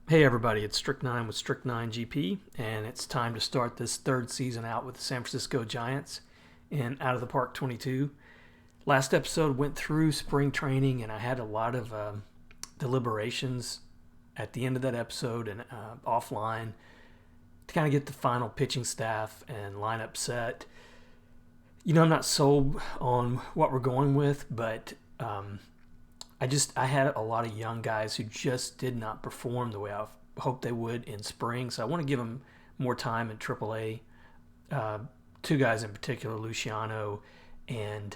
Hey everybody, it's Strict9 with Strict9 GP, and it's time to start this third season out with the San Francisco Giants in Out of the Park 22. Last episode went through spring training, and I had a lot of deliberations at the end of that episode and offline to kind of get the final pitching staff and lineup set. I'm not sold on what we're going with, but I had a lot of young guys who just did not perform the way I hoped they would in spring. So I want to give them more time in AAA. Two guys in particular, Luciano and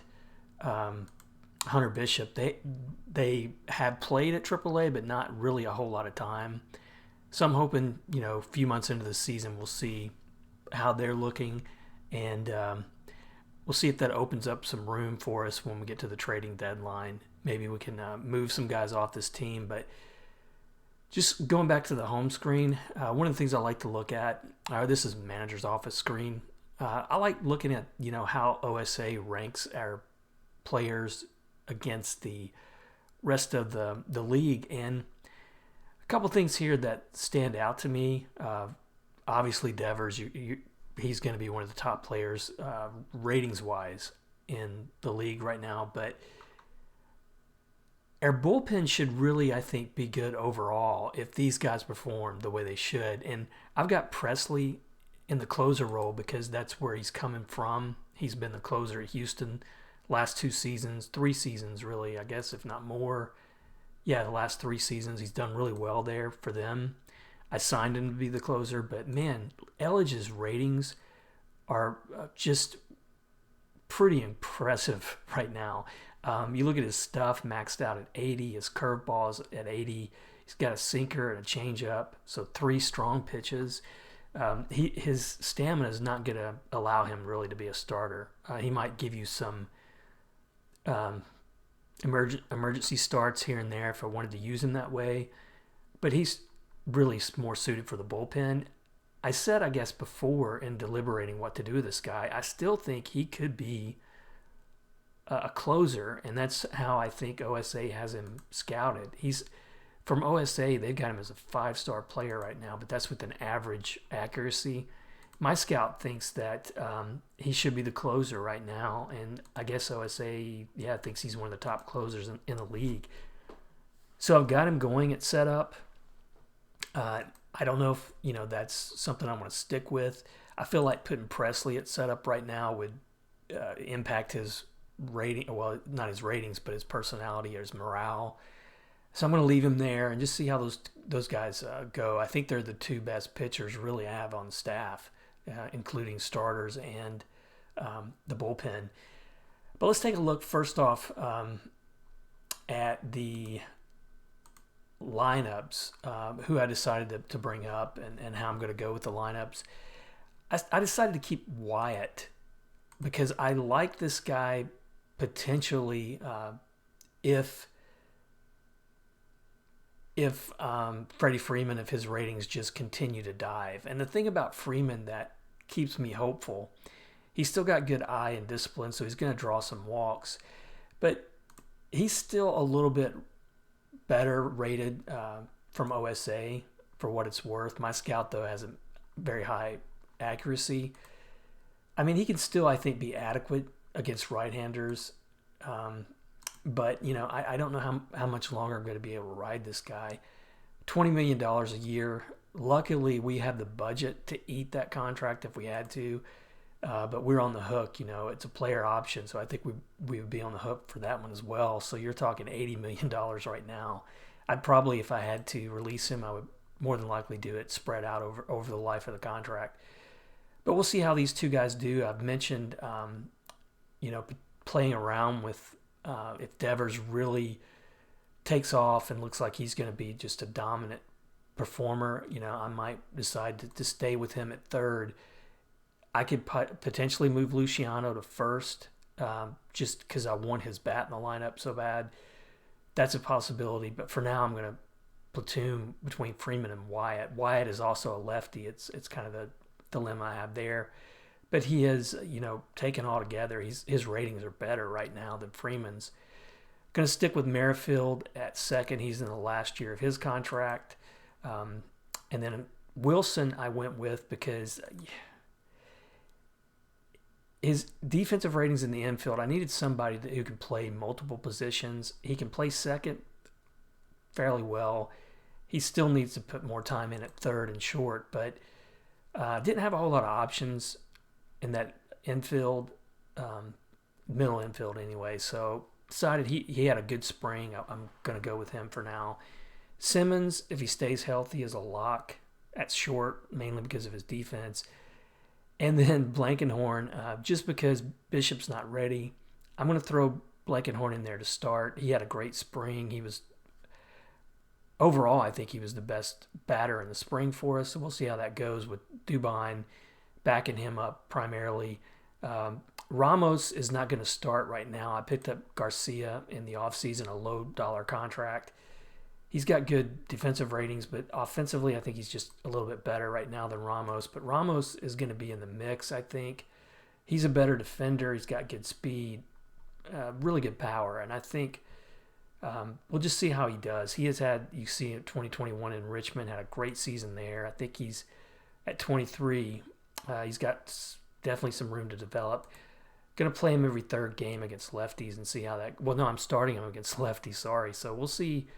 Hunter Bishop. They have played at AAA, but not really a whole lot of time. So I'm hoping a few months into the season we'll see how they're looking, and we'll see if that opens up some room for us when we get to the trading deadline. Maybe we can move some guys off this team. But just going back to the home screen, one of the things I like to look at, this is manager's office screen. I like looking at how OSA ranks our players against the rest of the league, and a couple things here that stand out to me. Obviously, Devers, he's going to be one of the top players ratings wise in the league right now, but our bullpen should really, I think, be good overall if these guys perform the way they should. And I've got Presley in the closer role because that's where he's coming from. He's been the closer at Houston last 2 seasons, 3 seasons really, I guess, if not more. Yeah, the last 3 seasons he's done really well there for them. I signed him to be the closer, but man, Elledge's ratings are just pretty impressive right now. You look at his stuff, maxed out at 80, his curveballs at 80. He's got a sinker and a changeup, so 3 strong pitches. His stamina is not going to allow him really to be a starter. He might give you some emergency starts here and there if I wanted to use him that way, but he's really more suited for the bullpen. I said, I guess, before in deliberating what to do with this guy, I still think he could be a closer, and that's how I think OSA has him scouted. He's from OSA, they've got him as a 5-star player right now, but that's with an average accuracy. My scout thinks that he should be the closer right now, and I guess OSA, thinks he's one of the top closers in the league. So I've got him going at setup. I don't know if that's something I want to stick with. I feel like putting Presley at setup right now would impact his rating. Well, not his ratings, but his personality or his morale. So I'm going to leave him there and just see how those guys go. I think they're the 2 best pitchers really I have on staff, including starters and the bullpen. But let's take a look first off at the lineups, who I decided to bring up and how I'm going to go with the lineups. I decided to keep Wyatt because I like this guy potentially if Freddie Freeman, if his ratings just continue to dive. And the thing about Freeman that keeps me hopeful, he's still got good eye and discipline, so he's going to draw some walks, but he's still a little bit better rated from OSA for what it's worth. My scout, though, has a very high accuracy. I mean, he can still, I think, be adequate against right-handers. But, I don't know how much longer I'm going to be able to ride this guy. $20 million a year. Luckily, we have the budget to eat that contract if we had to. But we're on the hook. It's a player option, so I think we would be on the hook for that one as well. So you're talking $80 million right now. I'd probably, if I had to release him, I would more than likely do it spread out over the life of the contract. But we'll see how these 2 guys do. I've mentioned, playing around with if Devers really takes off and looks like he's going to be just a dominant performer, I might decide to stay with him at third. I could potentially move Luciano to first just because I want his bat in the lineup so bad. That's a possibility, but for now I'm going to platoon between Freeman and Wyatt. Wyatt is also a lefty. It's kind of the dilemma I have there. But he is, taken all together, his ratings are better right now than Freeman's. Going to stick with Merrifield at second. He's in the last year of his contract. And then Wilson I went with because his defensive ratings in the infield, I needed somebody who can play multiple positions. He can play second fairly well. He still needs to put more time in at third and short, but didn't have a whole lot of options in that infield, middle infield anyway. So decided he had a good spring. I'm going to go with him for now. Simmons, if he stays healthy, is a lock at short, mainly because of his defense. And then Blankenhorn, just because Bishop's not ready, I'm going to throw Blankenhorn in there to start. He had a great spring. Overall, I think he was the best batter in the spring for us. So we'll see how that goes with Dubine backing him up primarily. Ramos is not going to start right now. I picked up Garcia in the offseason, a low-dollar contract. He's got good defensive ratings, but offensively, I think he's just a little bit better right now than Ramos. But Ramos is going to be in the mix, I think. He's a better defender. He's got good speed, really good power. And I think we'll just see how he does. He has had, you see in 2021 in Richmond, had a great season there. I think he's at 23. He's got definitely some room to develop. Going to play him every third game against lefties and see how that... Well, no, I'm starting him against lefties, sorry. So we'll see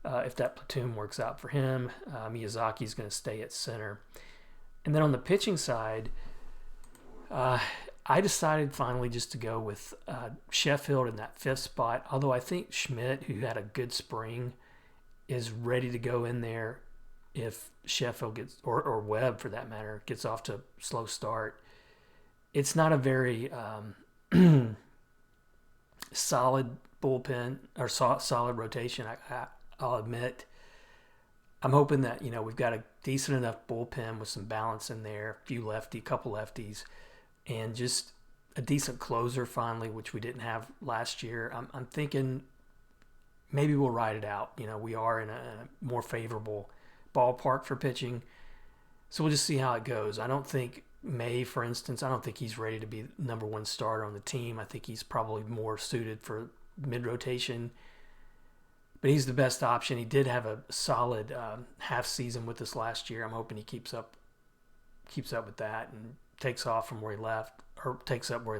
if that platoon works out for him. Miyazaki's going to stay at center. And then on the pitching side, I decided finally just to go with Sheffield in that fifth spot, although I think Schmidt, who had a good spring, is ready to go in there if Sheffield gets, or Webb for that matter, gets off to a slow start. It's not a very solid bullpen or solid rotation, I'll admit. I'm hoping that, we've got a decent enough bullpen with some balance in there, couple lefties, and just a decent closer finally, which we didn't have last year. I'm thinking maybe we'll ride it out. We are in a more favorable ballpark for pitching, so we'll just see how it goes. I don't think May, for instance, I don't think he's ready to be number one starter on the team. I think he's probably more suited for mid-rotation, but he's the best option. He did have a solid half season with us last year. I'm hoping he keeps up with that and takes up where he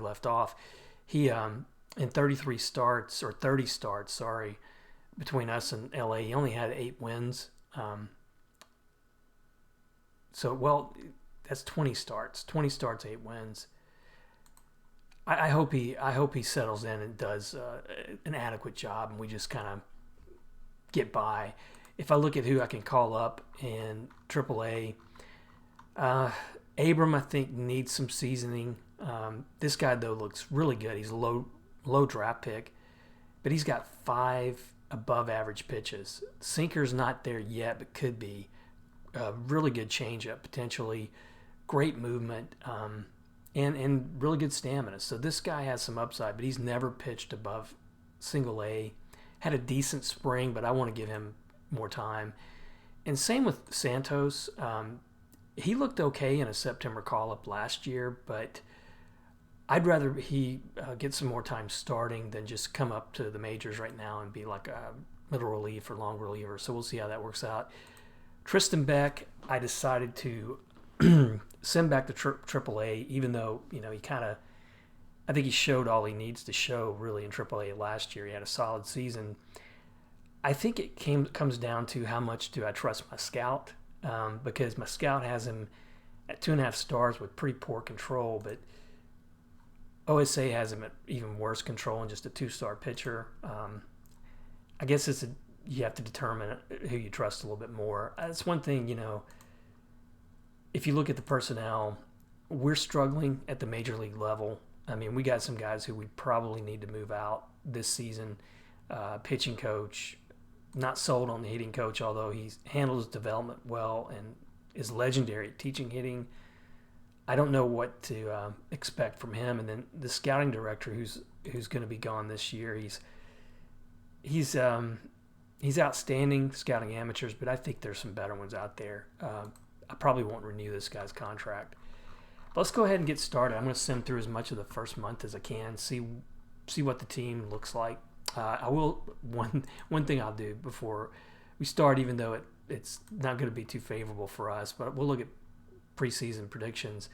left off. He in 30 starts, between us and LA, he only had 8 wins. That's 20 starts. 20 starts, 8 wins. I hope he settles in and does an adequate job, and we just kind of get by. If I look at who I can call up in AAA, Abram, I think, needs some seasoning. This guy, though, looks really good. He's a low draft pick, but he's got 5 above average pitches. Sinker's not there yet, but could be. Really good changeup, potentially. Great movement, and really good stamina. So this guy has some upside, but he's never pitched above single A. Had a decent spring, but I want to give him more time. And same with Santos. He looked okay in a September call-up last year, but I'd rather he get some more time starting than just come up to the majors right now and be like a middle relief or long reliever. So we'll see how that works out. Tristan Beck, I decided to send back to AAA, even though, I think he showed all he needs to show really in AAA last year. He had a solid season. I think it comes down to how much do I trust my scout, because my scout has him at 2.5 stars with pretty poor control, but OSA has him at even worse control and just a 2-star pitcher. I guess you have to determine who you trust a little bit more. That's one thing, if you look at the personnel, we're struggling at the major league level. I mean, we got some guys who we probably need to move out this season. Pitching coach, not sold on the hitting coach, although he handles development well and is legendary at teaching hitting. I don't know what to expect from him. And then the scouting director, who's going to be gone this year, he's outstanding scouting amateurs, but I think there's some better ones out there. I probably won't renew this guy's contract. But let's go ahead and get started. I'm going to send through as much of the first month as I can, see what the team looks like. I will one thing I'll do before we start, even though it's not going to be too favorable for us. But we'll look at preseason predictions.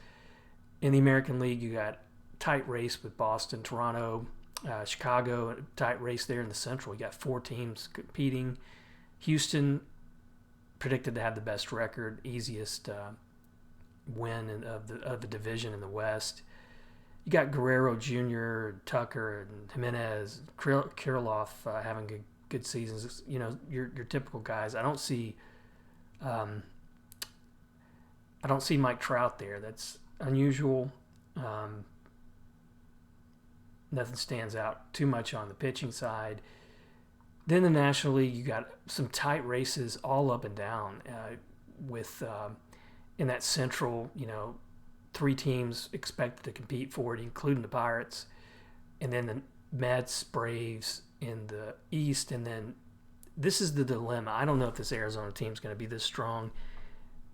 In the American League, you got tight race with Boston, Toronto, Chicago, tight race there in the Central. You got 4 teams competing. Houston predicted to have the best record, easiest win of the division in the West. You got Guerrero Jr., Tucker, and Jimenez, Kirilloff having good seasons. You know, your typical guys. I don't see Mike Trout there. That's unusual. Nothing stands out too much on the pitching side. Then the National League, you got some tight races all up and down with in that Central, 3 teams expected to compete for it, including the Pirates, and then the Mets, Braves in the East. And then this is the dilemma. I don't know if this Arizona team is going to be this strong,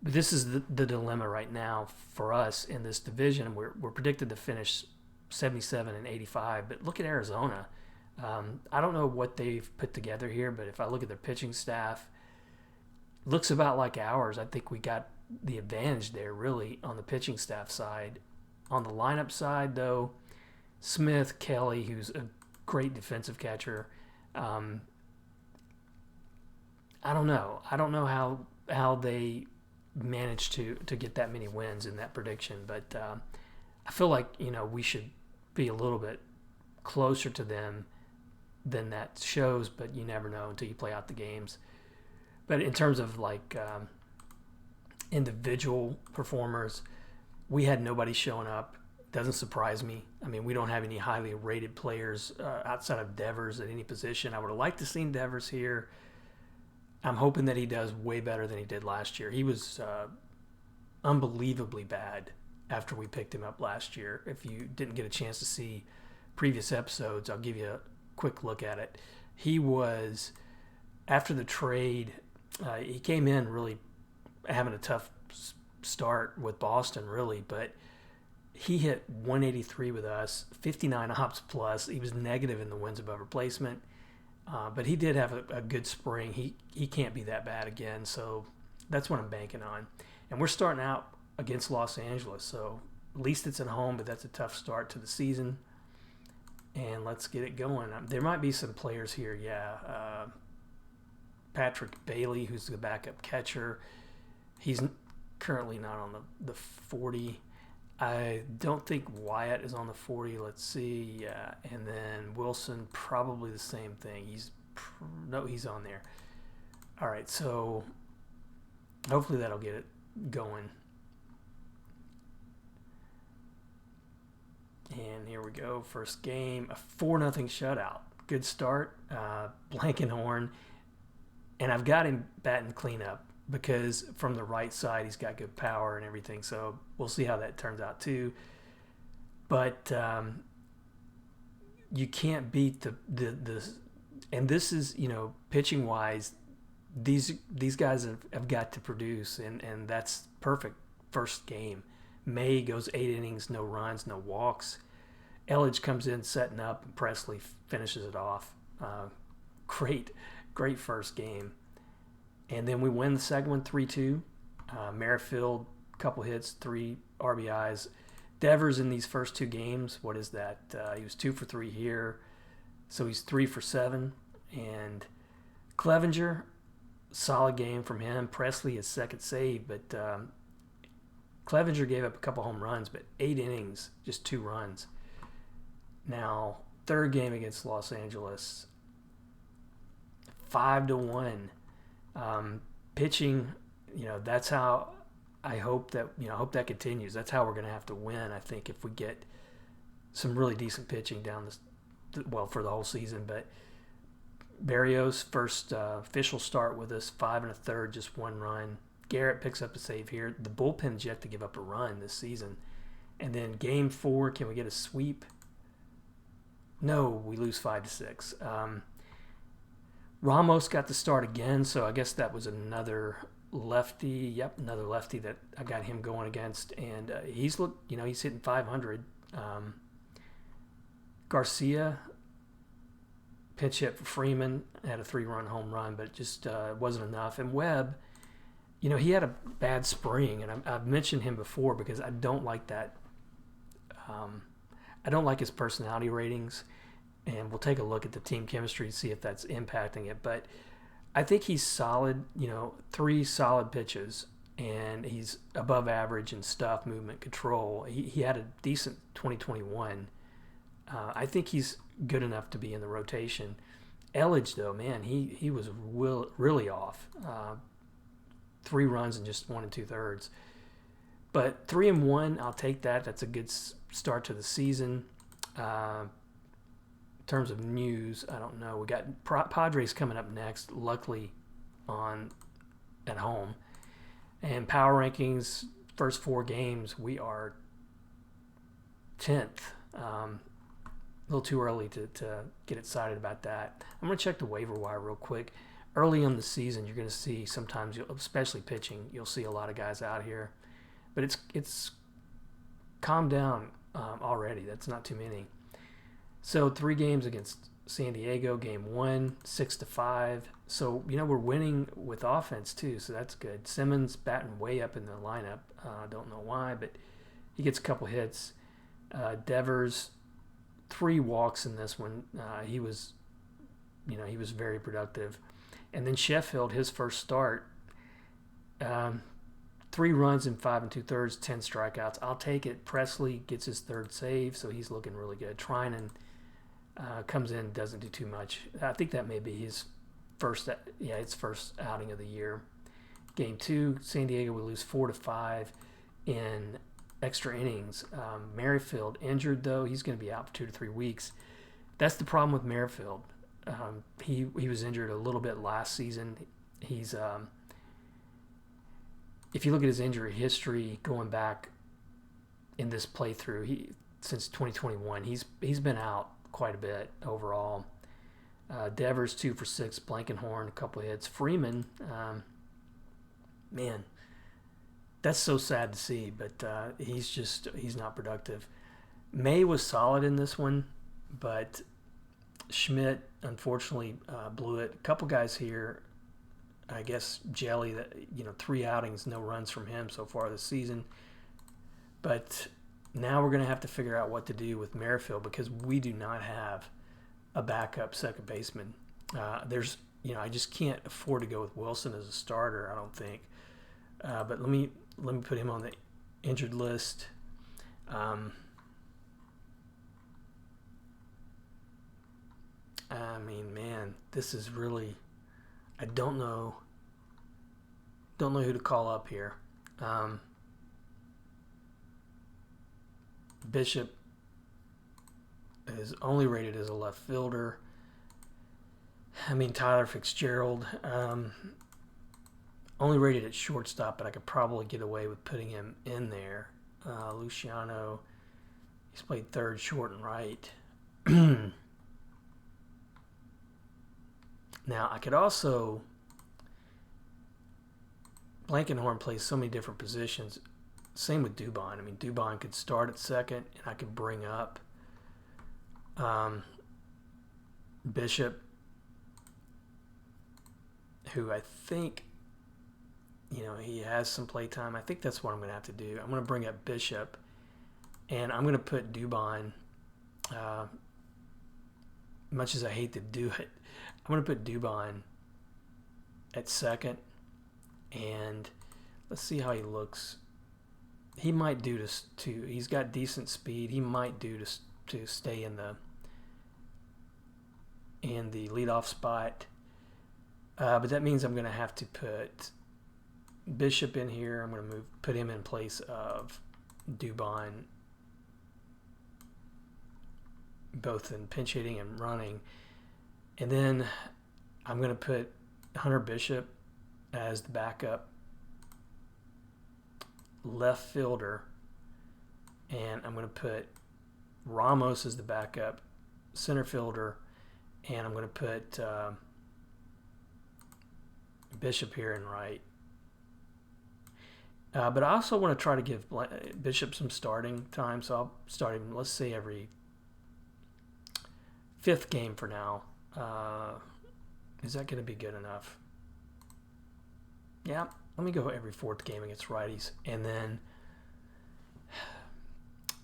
but this is the dilemma right now for us in this division. We're predicted to finish 77 and 85, but look at Arizona. I don't know what they've put together here, but if I look at their pitching staff, looks about like ours. I think we got the advantage there, really, on the pitching staff side. On the lineup side, though, Smith, Kelly, who's a great defensive catcher. I don't know. I don't know how they managed to get that many wins in that prediction, but I feel like we should be a little bit closer to them than that shows, but you never know until you play out the games. But in terms of like individual performers, we had nobody showing up. Doesn't surprise me. I mean, we don't have any highly rated players outside of Devers at any position. I would have liked to seen Devers here. I'm hoping that he does way better than he did last year. He was unbelievably bad after we picked him up last year. If you didn't get a chance to see previous episodes, I'll give you a quick look at it. He was, after the trade, he came in really having a tough start with Boston, really, but he hit 183 with us, 59 ops plus. He was negative in the wins above replacement, but he did have a good spring. He can't be that bad again, so that's what I'm banking on. And we're starting out against Los Angeles, so at least it's at home, but that's a tough start to the season. And let's get it going. There might be some players here, Patrick Bailey, who's the backup catcher. He's currently not on the 40. I don't think Wyatt is on the 40. Let's see. And then Wilson, probably the same thing. He's on there. All right, so hopefully that'll get it going. And here we go. First game, a 4-0 shutout. Good start. Blankenhorn. And I've got him batting cleanup because from the right side, he's got good power and everything. So we'll see how that turns out too. But you can't beat the and this is, pitching wise, these guys have got to produce, and that's perfect first game. May goes 8 innings, no runs, no walks. Elledge comes in setting up, and Presley finishes it off. Great first game. And then we win the second one 3-2. Merrifield, couple hits, 3 RBIs. Devers in these first 2 games, what is that? He was 2 for 3 here, so he's 3 for 7. And Clevenger, solid game from him. Presley, his second save, but Clevenger gave up a couple home runs, but 8 innings, just 2 runs. Now, third game against Los Angeles, 5-1. Pitching, that's how I hope that continues. That's how we're going to have to win, I think, if we get some really decent pitching down for the whole season. But Barrios, first official start with us, 5 1/3, just 1 run. Garrett picks up a save here. The bullpen's yet to give up a run this season. And then game 4, can we get a sweep? No, we lose 5-6. Ramos got the start again, so I guess that was another lefty. Yep, another lefty that I got him going against, and he's hitting 500. Garcia pinch hit for Freeman, had a 3-run home run, but it just wasn't enough. And Webb, he had a bad spring, and I've mentioned him before because I don't like that. I don't like his personality ratings, and we'll take a look at the team chemistry to see if that's impacting it. But I think he's solid, 3 solid pitches, and he's above average in stuff, movement, control. He had a decent 2021. I think he's good enough to be in the rotation. Elledge, though, man, he was really off. 3 runs in just 1 2/3. But 3-1, I'll take that. That's a good start to the season. In terms of news, I don't know. We got Padres coming up next, luckily at home. And power rankings, first 4 games, we are 10th. A little too early to get excited about that. I'm going to check the waiver wire real quick. Early in the season, you're going to see sometimes, especially pitching, you'll see a lot of guys out here. But it's calmed down already. That's not too many. So 3 games against San Diego. Game 1, 6-5. So, we're winning with offense too, so that's good. Simmons batting way up in the lineup. Don't know why, but he gets a couple hits. Devers, 3 walks in this one. He was very productive. And then Sheffield, his first start, 3 runs in 5 2/3, 10 strikeouts. I'll take it. Presley gets his 3rd save, so he's looking really good. Trinan comes in, doesn't do too much. I think that may be his first outing of the year. Game 2, San Diego, we lose 4-5 in extra innings. Merrifield injured, though. He's going to be out for 2 to 3 weeks. That's the problem with Merrifield. He was injured a little bit last season. He's if you look at his injury history going back in this playthrough, since 2021, he's been out quite a bit overall. Devers 2 for 6, Blankenhorn a couple hits. Freeman, man, that's so sad to see, but he's not productive. May was solid in this one, but Schmidt unfortunately blew it. A couple guys here, I guess Jelly, that 3 outings, no runs from him so far this season. But now we're going to have to figure out what to do with Merrifield because we do not have a backup second baseman. I just can't afford to go with Wilson as a starter, I don't think. But let me put him on the injured list. Man, this is really, I don't know who to call up here. Bishop is only rated as a left fielder. Tyler Fitzgerald, only rated at shortstop, but I could probably get away with putting him in there. Luciano, he's played third, short, and right. Now, I could also... Blankenhorn plays so many different positions. Same with Dubon. Dubon could start at second, and I could bring up Bishop, who I think, he has some play time. I think that's what I'm going to have to do. I'm going to bring up Bishop, and I'm going to put Dubon, much as I hate to do it, I'm going to put Dubon at second, and let's see how he looks. He might do this too. He's got decent speed. He might do to stay in the leadoff spot. But that means I'm going to have to put Bishop in here. I'm going to put him in place of Dubon, both in pinch hitting and running. And then I'm going to put Hunter Bishop as the backup left fielder, and I'm going to put Ramos as the backup center fielder, and I'm going to put Bishop here in right. But I also want to try to give Bishop some starting time, so I'll start him, let's say, every 5th game for now. Is that going to be good enough? Yeah, let me go every fourth game against righties. And then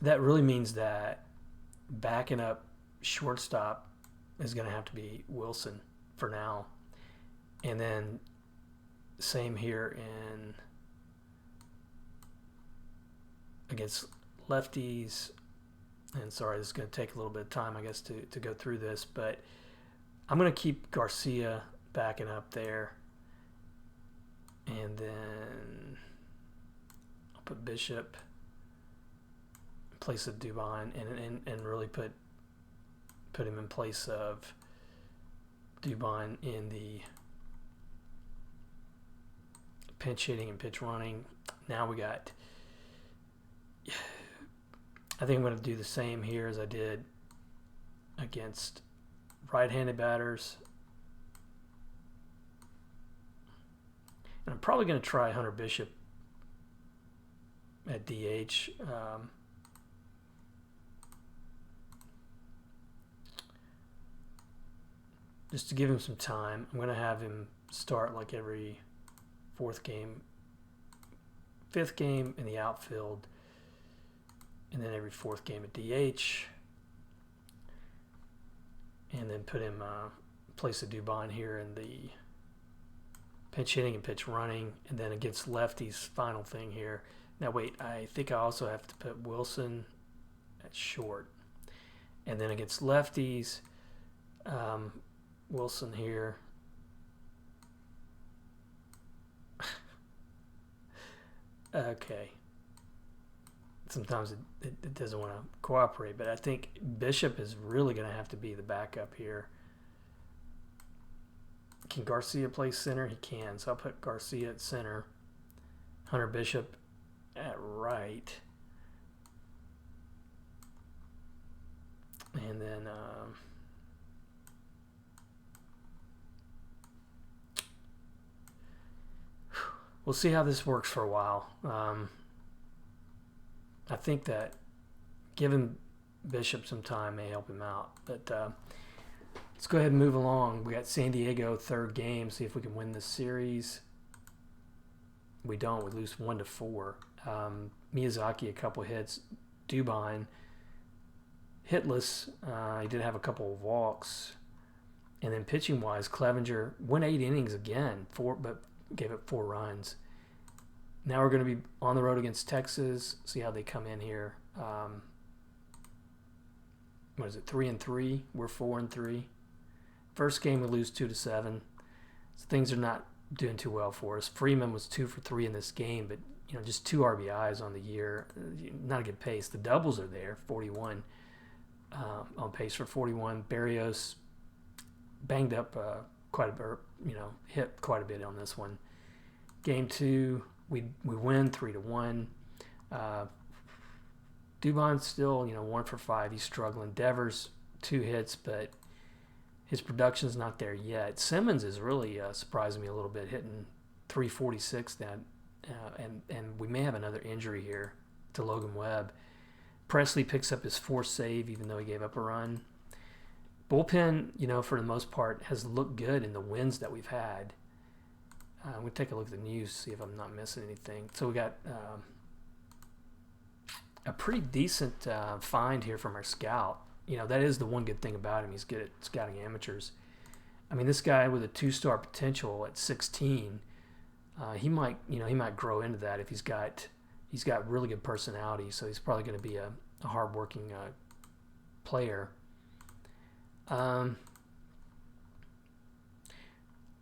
that really means that backing up shortstop is going to have to be Wilson for now. And then same here in against lefties. And sorry, this is going to take a little bit of time, I guess, to go through this. But I'm going to keep Garcia backing up there. And then I'll put Bishop in place of Dubon and really put him in place of Dubon in the pinch hitting and pitch running. Now we got, I think I'm going to do the same here as I did against right-handed batters. And I'm probably going to try Hunter Bishop at DH. Just to give him some time. I'm going to have him start like every fourth game, fifth game in the outfield, and then every fourth game at DH. And then put him place of Dubon here in the pinch hitting and pitch running, and then against lefties, final thing here. Now wait, I think I also have to put Wilson at short, and then against lefties, Wilson here. Okay. Sometimes it doesn't want to cooperate, but I think Bishop is really going to have to be the backup here. Can Garcia play center? He can. So I'll put Garcia at center. Hunter Bishop at right. And then we'll see how this works for a while. I think that giving Bishop some time may help him out. But let's go ahead and move along. We got San Diego, third game. See if we can win this series. We don't. We lose 1-4. Miyazaki, a couple hits. Dubon, hitless. He did have a couple of walks. And then pitching-wise, Clevenger went 8 innings again, but gave up 4 runs. Now we're going to be on the road against Texas. See how they come in here. What is it, 3-3? We're 4-3. First game we lose 2-7. So things are not doing too well for us. Freeman was 2 for 3 in this game, but just 2 RBIs on the year. Not a good pace. The doubles are there, 41. On pace for 41. Barrios banged up quite a bit, hit quite a bit on this one. Game 2, we win 3-1. Dubon's still, 1 for 5. He's struggling. Devers, 2 hits, but his production's not there yet. Simmons is really surprising me a little bit, hitting 346 then. And we may have another injury here to Logan Webb. Presley picks up his 4th save, even though he gave up a run. Bullpen, for the most part, has looked good in the wins that we've had. We'll take a look at the news, see if I'm not missing anything. So we got a pretty decent find here from our scout. That is the one good thing about him. He's good at scouting amateurs. I mean, this guy with a 2-star potential at 16, he might grow into that if he's got really good personality. So he's probably going to be a hardworking player.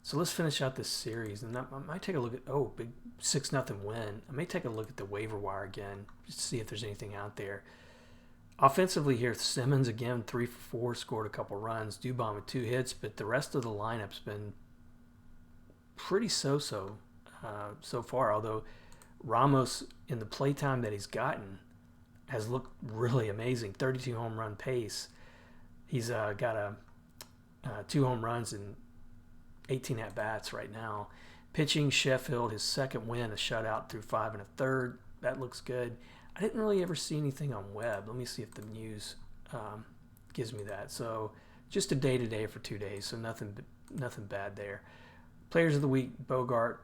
So let's finish out this series, and I might take a look at big 6-0 win. I may take a look at the waiver wire again just to see if there's anything out there. Offensively here, Simmons again 3 for 4, scored a couple runs. Dubon with 2 hits, but the rest of the lineup's been pretty so-so so far. Although Ramos, in the playtime that he's gotten, has looked really amazing. 32 home run pace. He's got 2 home runs and 18 at-bats right now. Pitching, Sheffield, his 2nd win, a shutout through 5 1/3. That looks good. I didn't really ever see anything on Webb. Let me see if the news gives me that. So just a day-to-day for 2 days, so nothing bad there. Players of the week, Bogart,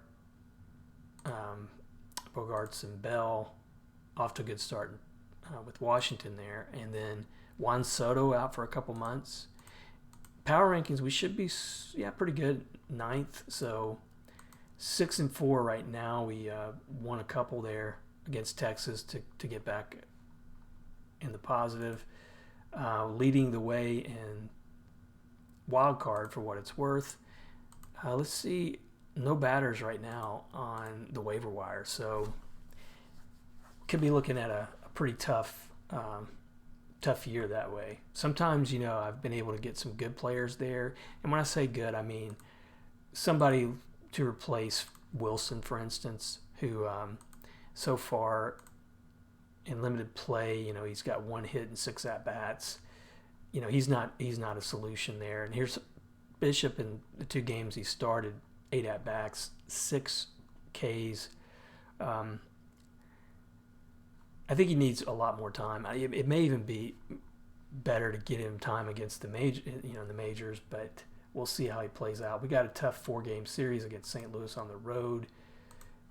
Bogarts and Bell off to a good start with Washington there. And then Juan Soto out for a couple months. Power rankings, we should be, pretty good. 9th, so 6-4 right now. We won a couple there against Texas to get back in the positive. Leading the way in wild card for what it's worth. Let's see, no batters right now on the waiver wire, so could be looking at a pretty tough year that way. Sometimes, I've been able to get some good players there, and when I say good, I mean somebody to replace Wilson, for instance, who so far in limited play, he's got 1 hit and 6 at bats. He's not a solution there. And here's Bishop in the 2 games he started, 8 at bats, 6 Ks. I think he needs a lot more time. It may even be better to get him time against the majors, but we'll see how he plays out. We got a tough 4-game series against St. Louis on the road.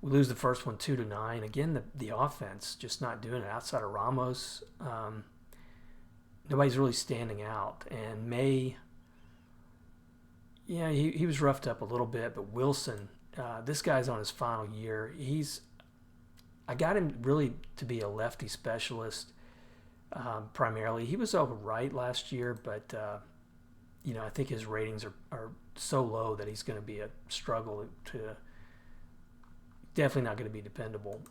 We lose the first one 2-9. Again, the offense just not doing it outside of Ramos. Nobody's really standing out. And May, he was roughed up a little bit, but Wilson, this guy's on his final year. I got him really to be a lefty specialist primarily. He was all right last year, but I think his ratings are so low that he's going to be a struggle to. Definitely not going to be dependable.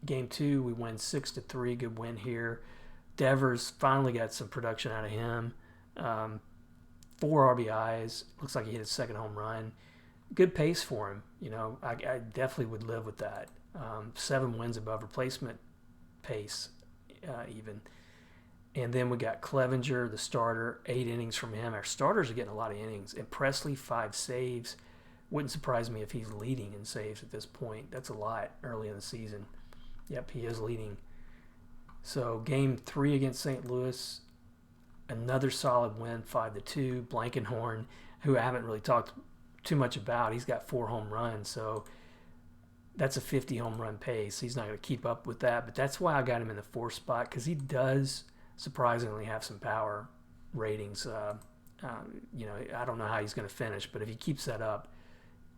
Game 2, we win 6-3. Good win here. Devers finally got some production out of him. 4 RBIs. Looks like he hit his 2nd home run. Good pace for him. I definitely would live with that. 7 wins above replacement pace even. And then we got Clevenger, the starter, 8 innings from him. Our starters are getting a lot of innings. And Presley, 5 saves. Wouldn't surprise me if he's leading in saves at this point. That's a lot early in the season. Yep, he is leading. So game 3 against St. Louis, another solid win, 5-2. Blankenhorn, who I haven't really talked too much about, he's got 4 home runs. So that's a 50 home run pace. He's not going to keep up with that, but that's why I got him in the 4th spot, because he does surprisingly have some power ratings. I don't know how he's going to finish, but if he keeps that up,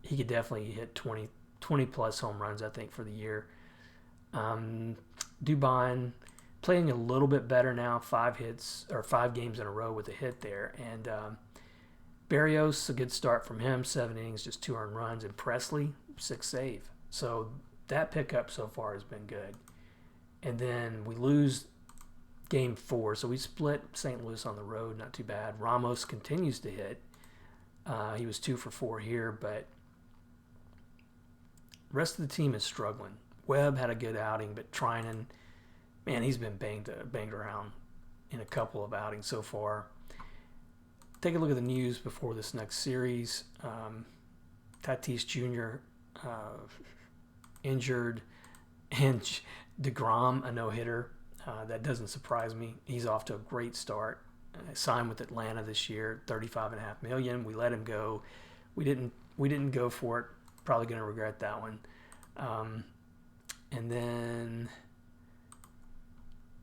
he could definitely hit 20 plus home runs, I think, for the year. Dubon playing a little bit better now, 5 games in a row with a hit there. And Berrios, a good start from him, 7 innings, just 2 earned runs. And Presley, 6 save. So that pickup so far has been good. And then we lose game 4. So we split St. Louis on the road, not too bad. Ramos continues to hit. He was 2 for 4 here, but rest of the team is struggling. Webb had a good outing, but Trinan, man, he's been banged around in a couple of outings so far. Take a look at the news before this next series. Tatis Jr. Injured, and DeGrom, a no-hitter. That doesn't surprise me. He's off to a great start. Signed with Atlanta this year, $35.5 million. We let him go. We didn't go for it. Probably going to regret that one. And then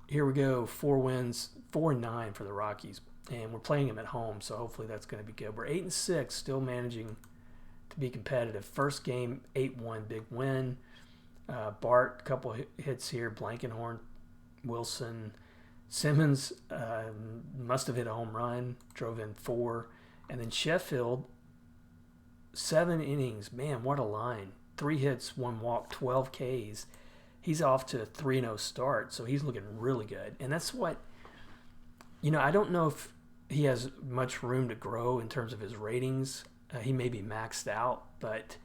here we go. 4 wins, 4-9 for the Rockies, and we're playing them at home, so hopefully that's going to be good. We're 8-6, still managing to be competitive. First game, 8-1, big win. Bart, a couple hits here. Blankenhorn, Wilson, Simmons must have hit a home run, drove in 4. And then Sheffield, 7 innings. Man, what a line. 3 hits, 1 walk, 12 Ks. He's off to a 3-0 start, so he's looking really good. And that's what, I don't know if he has much room to grow in terms of his ratings. He may be maxed out, but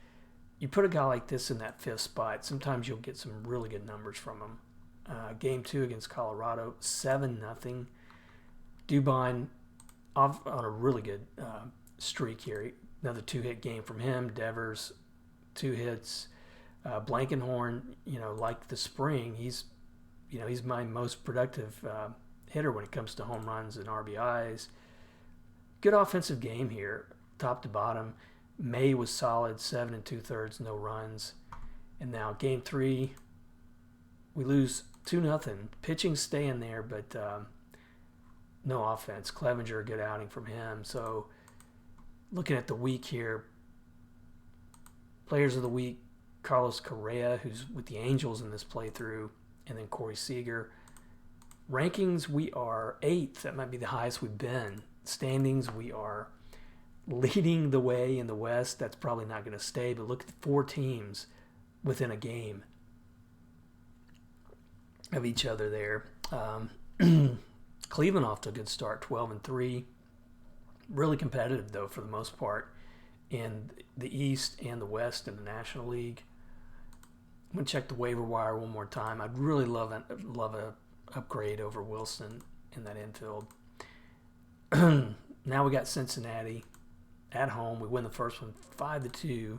you put a guy like this in that 5th spot, sometimes you'll get some really good numbers from him. Game 2 against Colorado, 7-0. Dubon off on a really good streak here. Another 2-hit game from him. Devers, 2 hits. Blankenhorn, like the spring, he's my most productive hitter when it comes to home runs and RBIs. Good offensive game here, top to bottom. May was solid, 7 2/3, no runs. And now game 3, we lose 2-0. Pitching staying there, but no offense. Clevenger, good outing from him. So looking at the week here, players of the week, Carlos Correa, who's with the Angels in this playthrough, and then Corey Seager. Rankings, we are 8th. That might be the highest we've been. Standings, we are leading the way in the West. That's probably not going to stay, but look at the 4 teams within a game of each other there. Cleveland off to a good start, 12-3. Really competitive, though, for the most part, in the East and the West in the National League. I'm going to check the waiver wire one more time. I'd really love a upgrade over Wilson in that infield. Now we got Cincinnati at home. We win the first one 5-2.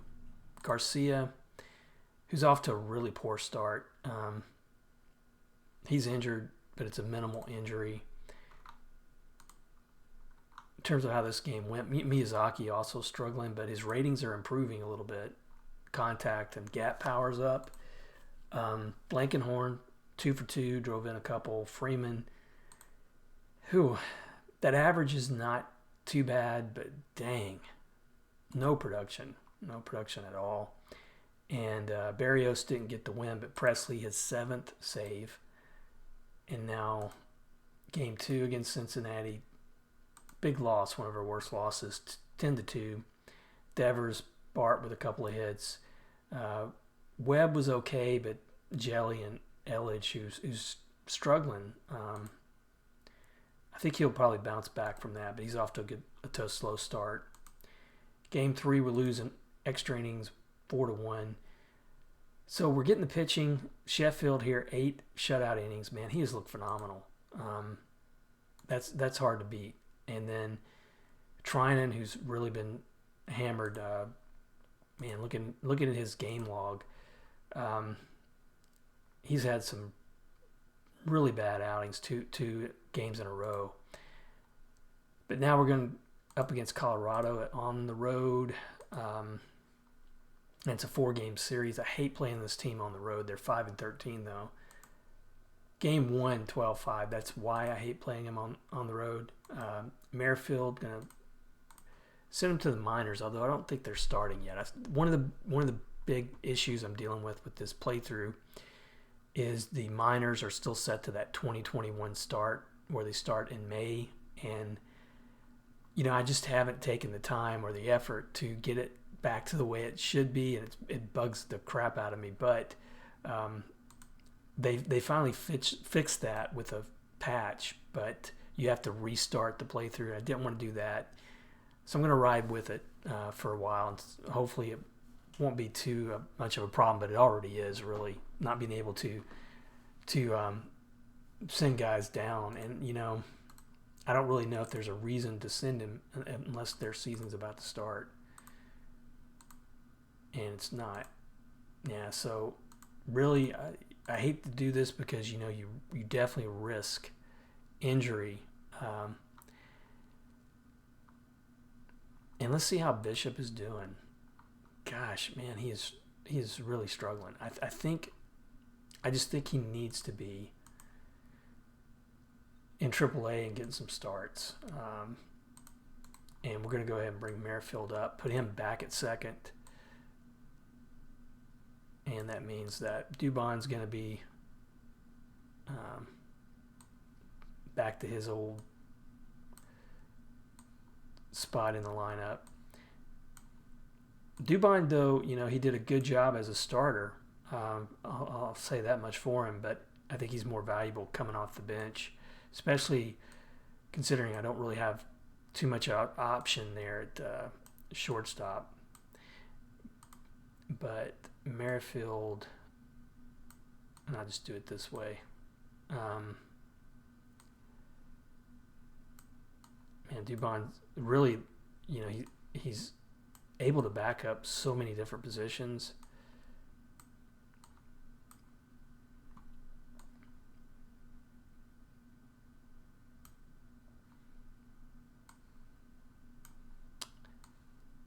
Garcia, who's off to a really poor start. He's injured, but it's a minimal injury. In terms of how this game went, Miyazaki also struggling, but his ratings are improving a little bit. Contact and gap power's up. Blankenhorn, 2 for 2, drove in a couple. Freeman, that average is not too bad, but dang, no production at all. And Barrios didn't get the win, but Presley, his 7th save. And now game 2 against Cincinnati, big loss, one of our worst losses, 10-2. Devers, Bart with a couple of hits. Webb was okay, but Jelly and Elledge, who's struggling, I think he'll probably bounce back from that, but he's off to a slow start. Game 3, we're losing extra innings, 4-1. So we're getting the pitching. Sheffield here, 8 shutout innings. Man, he has looked phenomenal. That's hard to beat. And then Trinan, who's really been hammered. Man, looking at his game log, he's had some really bad outings, two games in a row. But now we're going up against Colorado on the road. And it's a 4-game series. I hate playing this team on the road. They're 5-13 though. Game 1, 12-5. That's why I hate playing him on the road. Merrifield, gonna send him to the minors, although I don't think they're starting yet. One of the big issues I'm dealing with this playthrough is the minors are still set to that 2021 start, where they start in May, and I just haven't taken the time or the effort to get it back to the way it should be, and it bugs the crap out of me. But they finally fixed that with a patch, but you have to restart the playthrough. I didn't want to do that, so I'm going to ride with it for a while, and hopefully it won't be too much of a problem, but it already is, really, not being able to send guys down. And I don't really know if there's a reason to send him unless their season's about to start, and it's not. Yeah, so really I hate to do this because you definitely risk injury. And let's see how Bishop is doing. Gosh, man, he is really struggling. I just think he needs to be in AAA and getting some starts. And we're going to go ahead and bring Merrifield up, put him back at second. And that means that Dubon's going to be back to his old spot in the lineup. Dubon, though, he did a good job as a starter. I'll say that much for him, but I think he's more valuable coming off the bench, especially considering I don't really have too much option there at shortstop. But Merrifield, and I'll just do it this way. Man, Dubon really, he's able to back up so many different positions.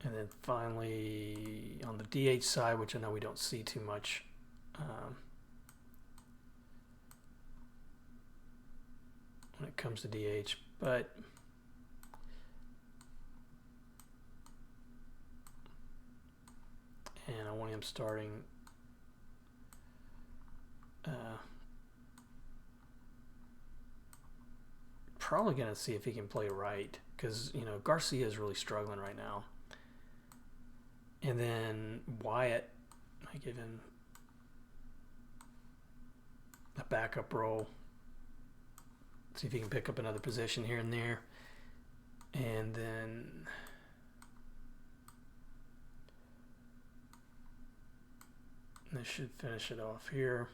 And then finally on the DH side, which I know we don't see too much, when it comes to DH, but and I want him starting probably going to see if he can play right, because Garcia is really struggling right now. And then Wyatt, I give him a backup role, see if he can pick up another position here and there. And then this should finish it off here.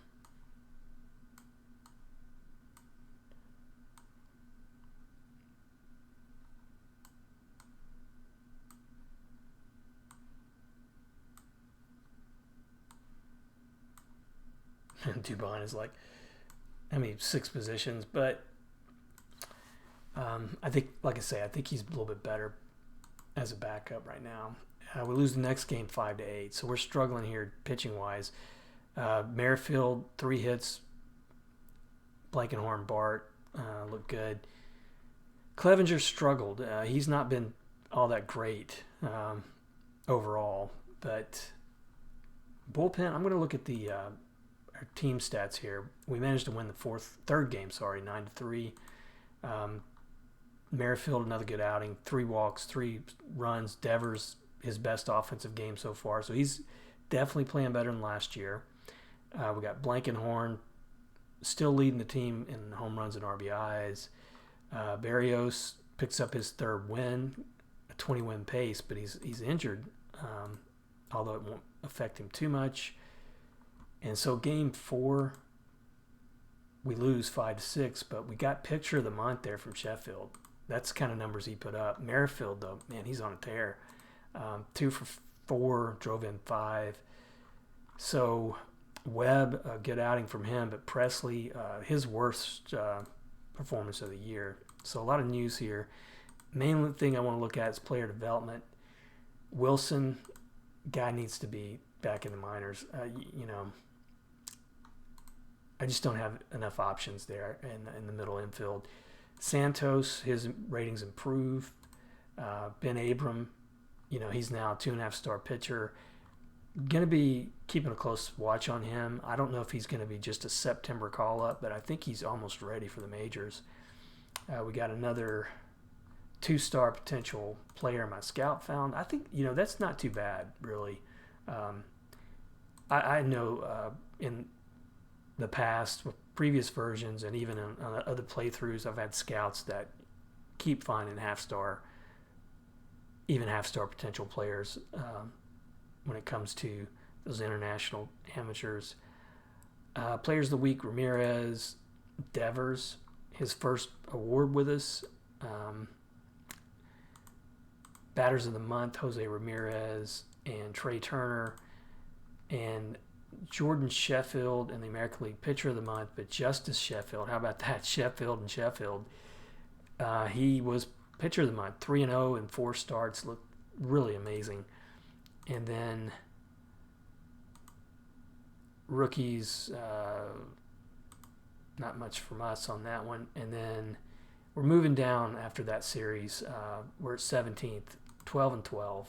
And Dubon is like, 6 positions, but I think, like I say, I think he's a little bit better as a backup right now. We lose the next game 5-8, so we're struggling here pitching wise. Merrifield 3 hits. Blankenhorn, Bart look good. Clevenger struggled. He's not been all that great overall, but bullpen. I'm going to look at the our team stats here. We managed to win the third game, 9-3. Merrifield, another good outing. 3 walks, 3 runs. Devers, his best offensive game so far. So he's definitely playing better than last year. We got Blankenhorn still leading the team in home runs and RBIs. Barrios picks up his 3rd win, a 20-win pace, but he's injured, although it won't affect him too much. And so game 4, we lose 5-6, but we got pitcher of the month there from Sheffield. That's the kind of numbers he put up. Merrifield, though, man, he's on a tear. 2 for 4, drove in 5. So Webb, a good outing from him, but Presley, his worst performance of the year. So a lot of news here. Main thing I want to look at is player development. Wilson, guy needs to be back in the minors. I just don't have enough options there in the middle infield. Santos, his ratings improve. Ben Abram, he's now a 2.5-star pitcher. Going to be keeping a close watch on him. I don't know if he's going to be just a September call-up, but I think he's almost ready for the majors. We got another 2-star potential player my scout found. I think, that's not too bad, really. I know in the past with previous versions and even on other playthroughs, I've had scouts that keep finding half-star potential players when it comes to those international amateurs. Players of the week, Ramirez, Devers, his first award with us. Batters of the month, Jose Ramirez and Trey Turner. And Jordan Sheffield and the American League Pitcher of the Month, but Justice Sheffield. How about that? Sheffield and Sheffield. He was Pitcher of the Month, 3-0 in 4 starts. Looked really amazing. And then rookies, not much from us on that one. And then we're moving down after that series. We're at 17th, 12-12.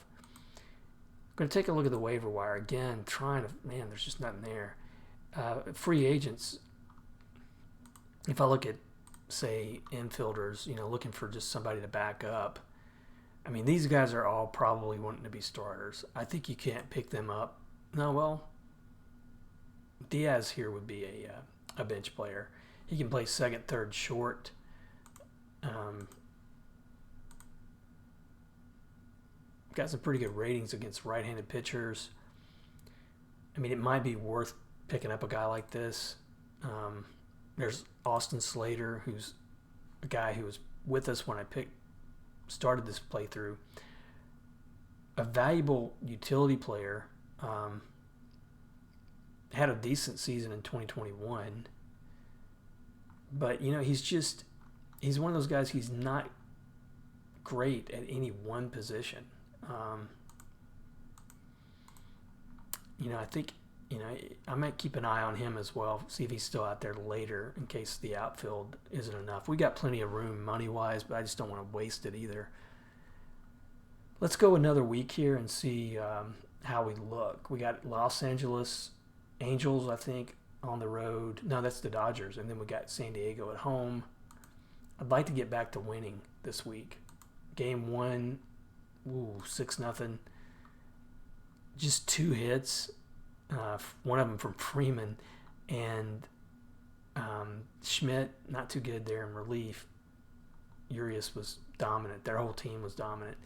Going to take a look at the waiver wire again, there's just nothing there. Free agents, if I look at, say, infielders, looking for just somebody to back up, these guys are all probably wanting to be starters. I think you can't pick them up. No, well, Diaz here would be a bench player. He can play second, third, short. Got some pretty good ratings against right-handed pitchers. It might be worth picking up a guy like this. There's Austin Slater, who's a guy who was with us when I started this playthrough. A valuable utility player. Had a decent season in 2021. But, he's one of those guys, he's not great at any one position. I think, I might keep an eye on him as well, see if he's still out there later in case the outfield isn't enough. We got plenty of room money-wise, but I just don't want to waste it either. Let's go another week here and see how we look. We got Los Angeles Angels, I think, on the road. No, that's the Dodgers. And then we got San Diego at home. I'd like to get back to winning this week. Game 1, 6-0. Just 2 hits. One of them from Freeman. And Schmidt, not too good there in relief. Urias was dominant. Their whole team was dominant.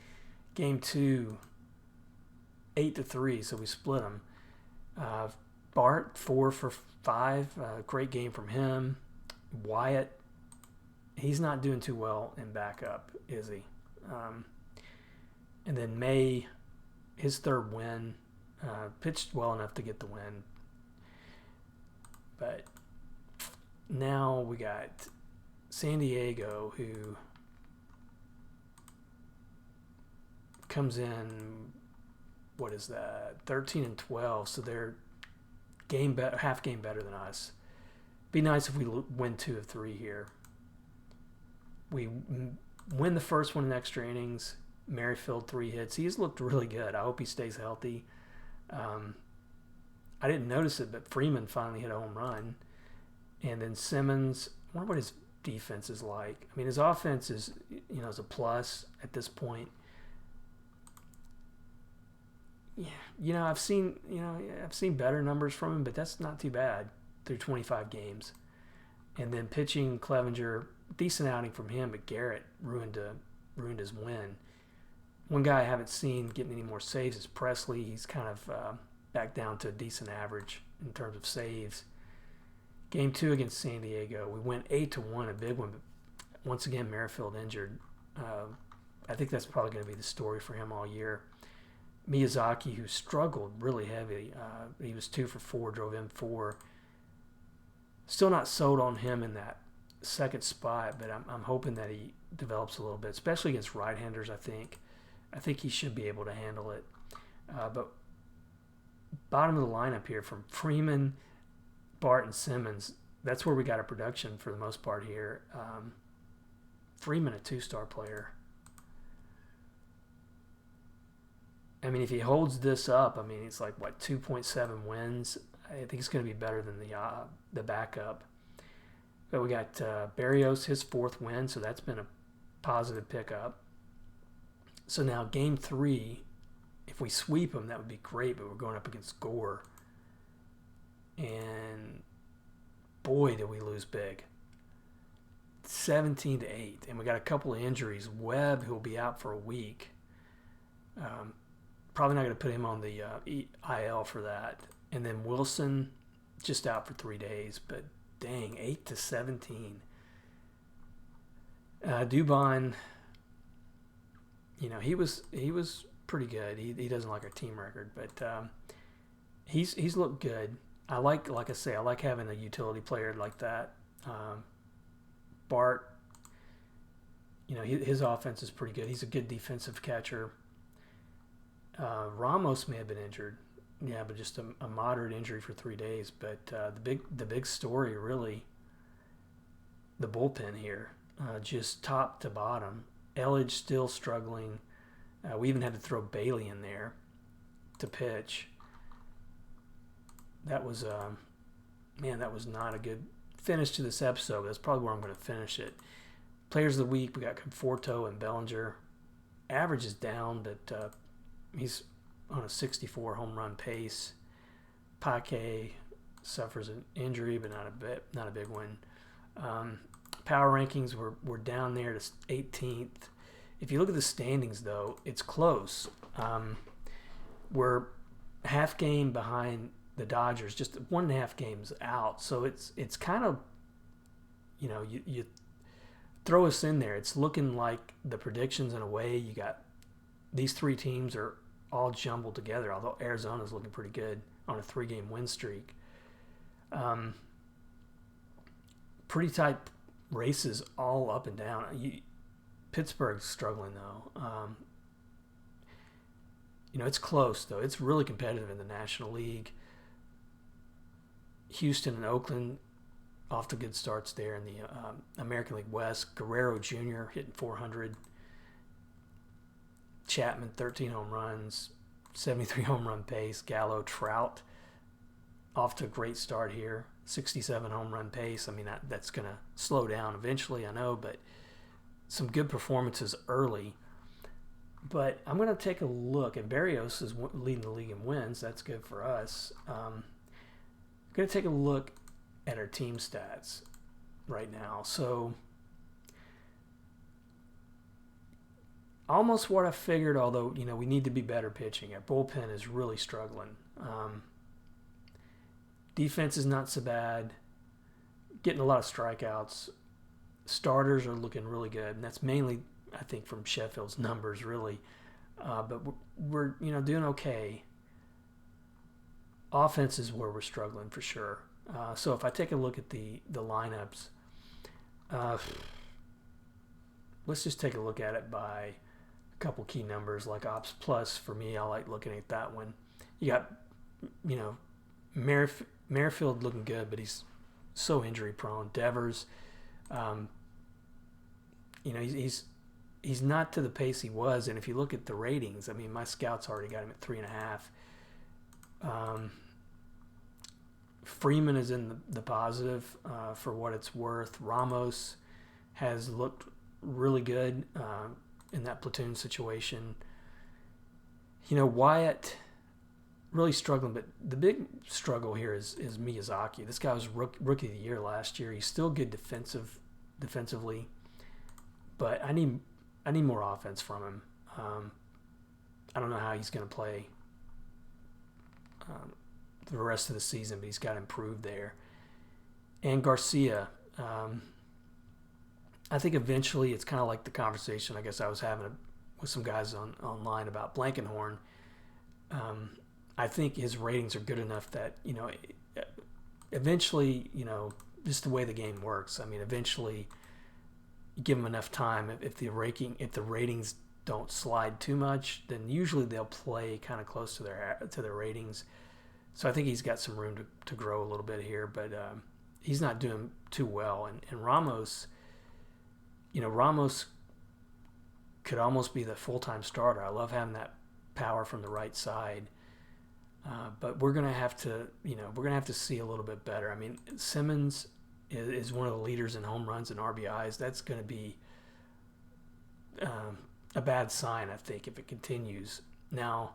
Game 2, 8-3, so we split them. Bart, 4 for 5. Great game from him. Wyatt, he's not doing too well in backup, is he? And then May, his 3rd win, pitched well enough to get the win. But now we got San Diego, who comes in, what is that, 13-12, so they're half game better than us. Be nice if we win 2 of 3 here. We win the first one in extra innings. Merrifield 3 hits. He's looked really good. I hope he stays healthy. I didn't notice it, but Freeman finally hit a home run. And then Simmons, I wonder what his defense is like. I mean, his offense is, is a plus at this point. Yeah, I've seen better numbers from him, but that's not too bad through 25 games. And then pitching, Clevenger, decent outing from him, but Garrett ruined his win. One guy I haven't seen getting any more saves is Presley. He's kind of back down to a decent average in terms of saves. Game 2 against San Diego, we went 8-1, a big one, but once again Merrifield injured. I think that's probably going to be the story for him all year. Miyazaki, who struggled really heavy, he was 2 for 4, drove in 4. Still not sold on him in that second spot, but I'm hoping that he develops a little bit, especially against right-handers. I think he should be able to handle it. But bottom of the lineup here from Freeman, Bart, and Simmons, that's where we got our production for the most part here. Freeman, a 2-star player. I mean, if he holds this up, I mean, it's like, 2.7 wins. I think it's going to be better than the backup. But we got Barrios, his 4th win, so that's been a positive pickup. So now game 3, if we sweep him, that would be great, but we're going up against Gore. And boy, did we lose big. 17-8, and we got a couple of injuries. Webb, who will be out for a week. Probably not going to put him on the IL for that. And then Wilson, just out for 3 days. But dang, 8-17. Dubon, he was pretty good. He doesn't like our team record, but he's looked good. I like I say, I like having a utility player like that. Bart, his offense is pretty good. He's a good defensive catcher. Ramos may have been injured, but just a moderate injury for 3 days. But the big story, really, the bullpen here, just top to bottom. Elledge still struggling. We even had to throw Bailey in there to pitch. That was that was not a good finish to this episode. That's probably where I'm going to finish it. Players of the week, we got Conforto and Bellinger. Average is down, but he's on a 64 home run pace. Paquet suffers an injury, but not a big one. Power rankings, we're down there to 18th. If you look at the standings, though, it's close. We're half game behind the Dodgers, just 1.5 games out. So it's kind of, you throw us in there. It's looking like the predictions in a way. You got these 3 teams are all jumbled together, although Arizona's looking pretty good on a 3-game win streak. Pretty tight races all up and down. Pittsburgh's struggling, though. It's close though. It's really competitive in the National League. Houston and Oakland off to good starts there in the American League West. Guerrero Jr. hitting 400. Chapman 13 home runs, 73 home run pace. Gallo, Trout off to a great start here. 67 home run pace. I mean, that's going to slow down eventually, I know, but some good performances early. But I'm going to take a look, and Barrios is leading the league in wins. That's good for us. I'm going to take a look at our team stats right now. So almost what I figured, although, we need to be better pitching. Our bullpen is really struggling. Defense is not so bad. Getting a lot of strikeouts. Starters are looking really good, and that's mainly, I think, from Sheffield's numbers, really. But we're doing okay. Offense is where we're struggling for sure. So if I take a look at the lineups, let's just take a look at it by a couple key numbers like Ops Plus. For me, I like looking at that one. You got, Merrifield looking good, but he's so injury prone. Devers, he's not to the pace he was, and if you look at the ratings, I mean, my scouts already got him at 3.5. Freeman is in the positive for what it's worth. Ramos has looked really good in that platoon situation. Wyatt really struggling, but the big struggle here is Miyazaki. This guy was rookie of the year last year. He's still good defensively, but I need more offense from him. I don't know how he's going to play the rest of the season, but he's got improved there. And Garcia, I think eventually it's kind of like the conversation I guess I was having with some guys online about Blankenhorn. I think his ratings are good enough that, eventually, just the way the game works. I mean, eventually you give them enough time. If the ratings don't slide too much, then usually they'll play kind of close to their ratings. So I think he's got some room to grow a little bit here, but he's not doing too well. And Ramos, Ramos could almost be the full-time starter. I love having that power from the right side. But we're gonna have to see a little bit better. I mean, Simmons is one of the leaders in home runs and RBIs. That's going to be a bad sign, I think, if it continues. Now,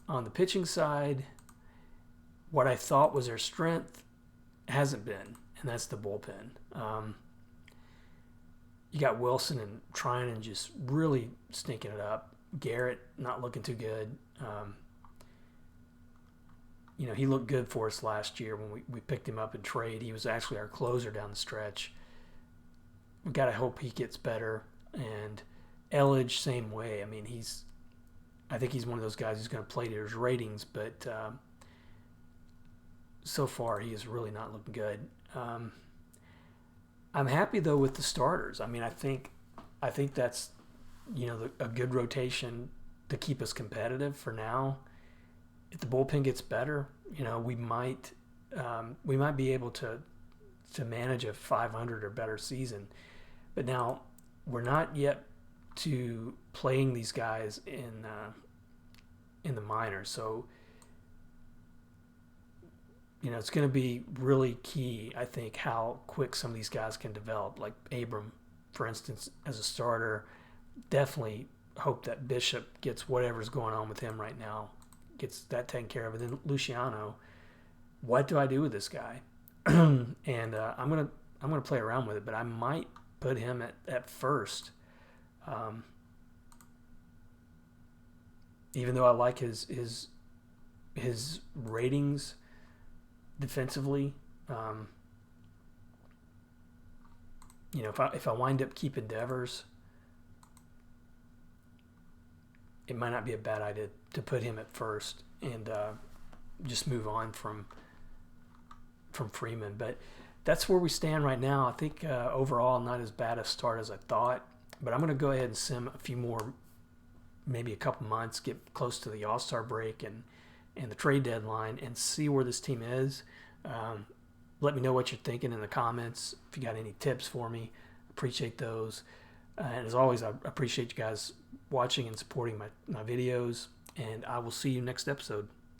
on the pitching side, what I thought was their strength hasn't been, and that's the bullpen. You got Wilson and Trinan just really stinking it up. Garrett not looking too good. He looked good for us last year when we picked him up in trade. He was actually our closer down the stretch. We got to hope he gets better. And Elledge, same way. I mean, I think he's one of those guys who's going to play to his ratings, but so far he is really not looking good. I'm happy though with the starters. I mean, I think that's a good rotation to keep us competitive for now. If the bullpen gets better, we might be able to manage a 500 or better season. But now we're not yet to playing these guys in the minors, so it's going to be really key, I think, how quick some of these guys can develop. Like Abram, for instance, as a starter, definitely hope that Bishop gets whatever's going on with him right now, gets that taken care of. And then Luciano, what do I do with this guy? And I'm gonna play around with it, but I might put him at first, even though I like his ratings defensively. If I wind up keeping Devers, it might not be a bad idea to put him at first and just move on from Freeman. But that's where we stand right now. I think overall not as bad a start as I thought, but I'm going to go ahead and sim a few more maybe a couple months, get close to the All-Star break and the trade deadline, and see where this team is. Let me know what you're thinking in the comments. If you got any tips for me, appreciate those. And as always, I appreciate you guys watching and supporting my videos, and I will see you next episode.